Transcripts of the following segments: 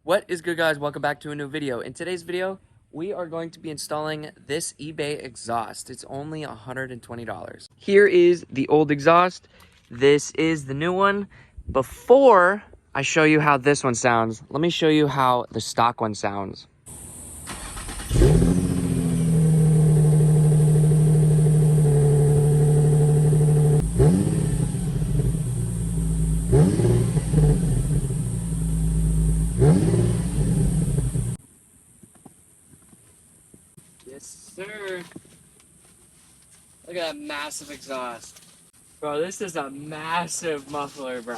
What is good, guys? Welcome back to a new video. In today's video, we are going to be installing this eBay exhaust. It's only $120. Here is the old exhaust. This is the new one. Before I show you how this one sounds, let me show you how the stock one sounds. Yes, sir. Look at that massive exhaust. Bro, this is a massive muffler, bro.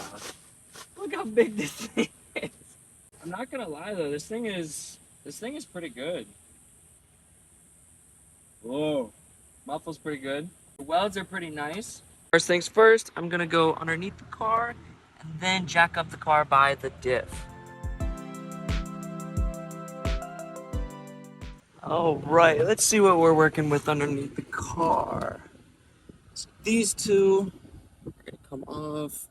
Look how big this thing is. I'm not gonna lie though, this thing is pretty good. Whoa. Muffles pretty good. The welds are pretty nice. First things first, I'm gonna go underneath the car and then jack up the car by the diff. All right, let's see what we're working with underneath the car. So these two are gonna come off.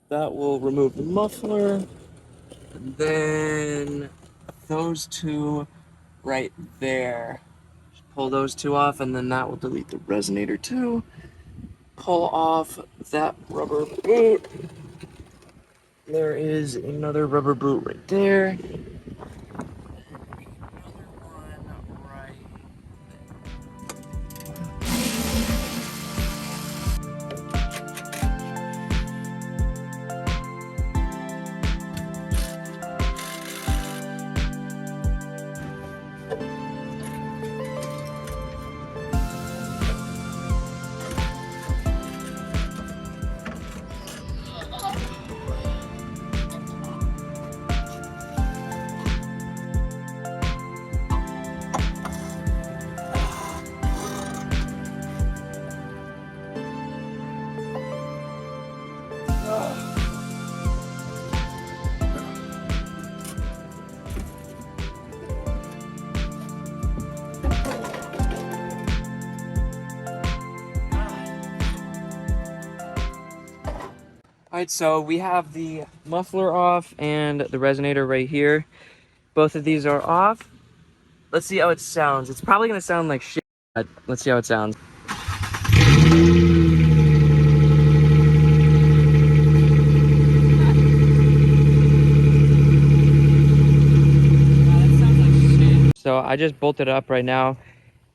That will remove the muffler. And then those two right there. Just pull those two off, and then that will delete the resonator too. Pull off that rubber boot. There is another rubber boot right there. Alright, so we have the muffler off and the resonator right here. Both of these are off. Let's see how it sounds. It's probably going to sound like shit, but let's see how it sounds. So I just bolted it up right now.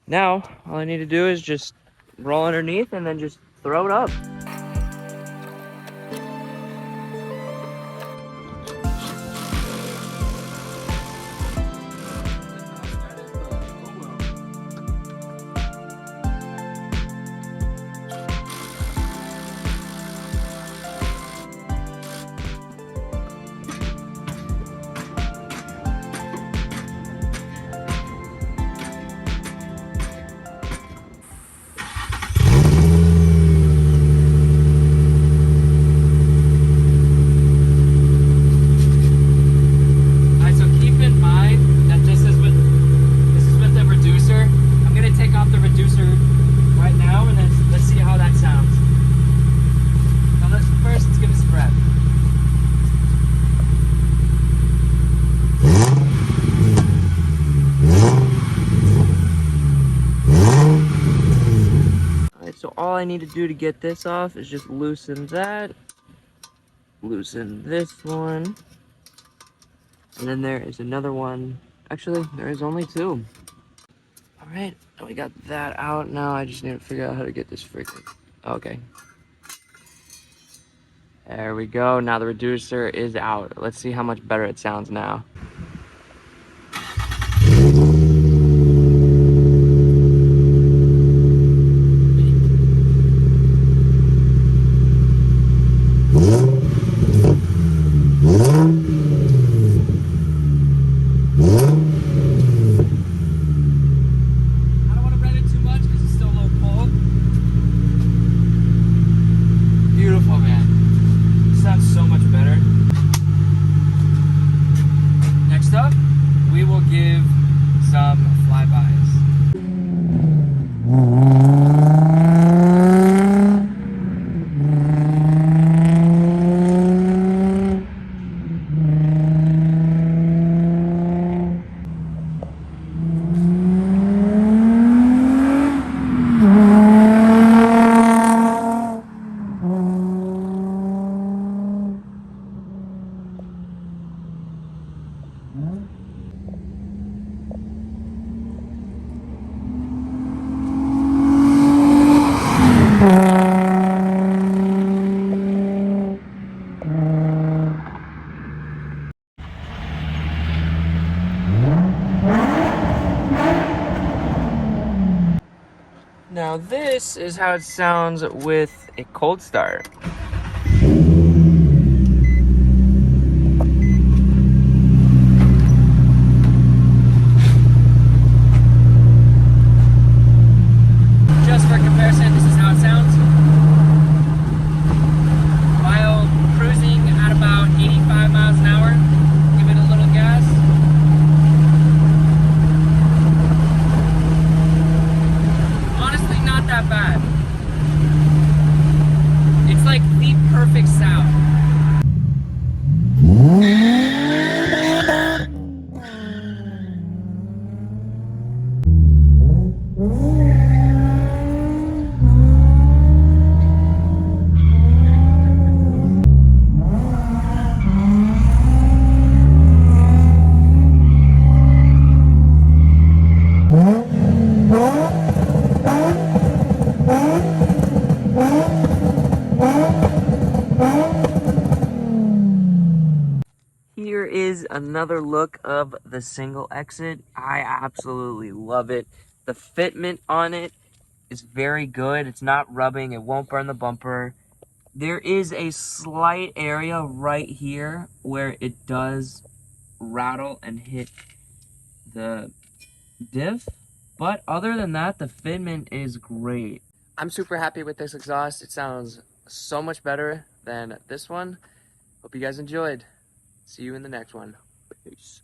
Now, all I need to do is just roll underneath and then just throw it up. So all I need to do to get this off is just loosen that, loosen this one, and then there is another one. Actually, there is only two. All right, we got that out. Now I just need to figure out how to get this freaking, okay. There we go. Now the reducer is out. Let's see how much better it sounds now. Beautiful, man. Sounds so much better. Next up, we will give some flybys. Now this is how it sounds with a cold start. Just for comparison, this is how it sounds while cruising at about 85 miles an hour. Give it a little gas. Honestly, not that bad. It's like the perfect sound. Here is another look of the single exit. I absolutely love it. The fitment on it is very good. It's not rubbing. It won't burn the bumper. There is a slight area right here where it does rattle and hit the diff. But other than that, the fitment is great. I'm super happy with this exhaust. It sounds so much better than this one. Hope you guys enjoyed. See you in the next one. Peace.